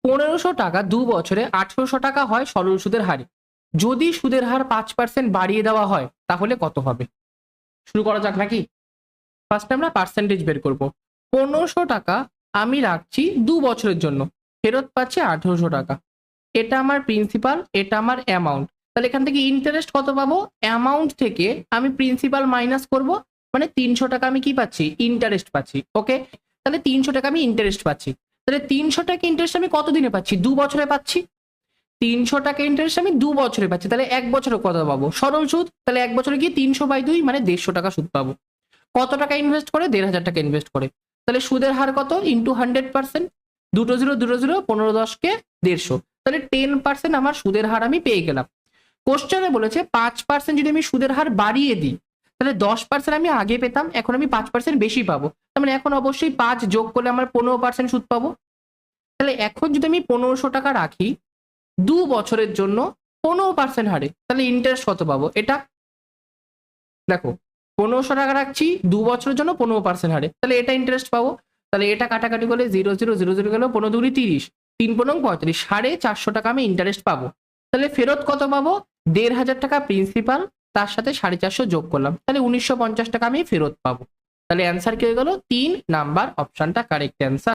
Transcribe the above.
1500 টাকা 2 বছরে 1800 টাকা হয় সরল সুদের হারে। যদি সুদের হার 5% বাড়িয়ে দেওয়া হয় তাহলে কত হবে? শুরু করা যাক নাকি? ফার্স্ট আমরা পার্সেন্টেজ বের করব। 1500 টাকা আমি রাখছি 2 বছরের জন্য, ফেরত পাচ্ছি 1800 টাকা। এটা আমার প্রিন্সিপাল, এটা আমার অ্যামাউন্ট। তাহলে এখান থেকে ইন্টারেস্ট কত পাবো? অ্যামাউন্ট থেকে আমি প্রিন্সিপাল মাইনাস করব, মানে 300 টাকা আমি কি পাচ্ছি? ইন্টারেস্ট পাচ্ছি। ওকে, তাহলে 300 টাকা আমি ইন্টারেস্ট পাচ্ছি। তাহলে 300 টাকা ইন্টারেস্ট আমি কত দিনে পাচ্ছি? 2 বছরে পাচ্ছি। 300 টাকা ইন্টারেস্ট আমি 2 বছরে পাচ্ছি, তাহলে 1 বছরে কত পাবো? সরল সুদ। তাহলে 1 বছরে কি 300/2 মানে 150 টাকা সুদ পাবো। কত টাকা ইনভেস্ট করে? 1500 টাকা ইনভেস্ট করে। তাহলে সুদের হার কত? ইন্টু 100%। দুটো জিরো দুটো জিরো, 15×10 = 150। তাহলে 10% আমার সুদের হার আমি পেয়ে গেলাম। কোশ্চেনে বলেছে 5% যদি আমি সুদের হার বাড়িয়ে দিই, তাহলে 10% আমি আগে পেতাম, এখন আমি 5% বেশি পাবো। তার মানে এখন অবশ্যই 5 যোগ করলে আমার 15% সুদ পাবো। তাহলে এখন যদি আমি 1500 টাকা রাখি 2 বছরের জন্য 15% হারে, তাহলে ইন্টারেস্ট কত পাবো? এটা দেখো, 1500 টাকা রাখছি 2 বছরের জন্য 15% হারে, তাহলে এটা ইন্টারেস্ট পাবো। তাহলে এটা কাটাকাটি করলে 0 0 0 0 গেল, 15×2 = 30, 3×5 = 35, 450 টাকা আমি ইন্টারেস্ট পাবো। তাহলে ফেরত কত পাবো? 1500 টাকা প্রিন্সিপাল, তার সাথে 450 যোগ করলাম, তাহলে 1950 টাকা আমি ফেরত পাবো। তাহলে অ্যান্সার কি হয়ে গেল? 3 নাম্বার অপশনটা কারেক্ট অ্যান্সার।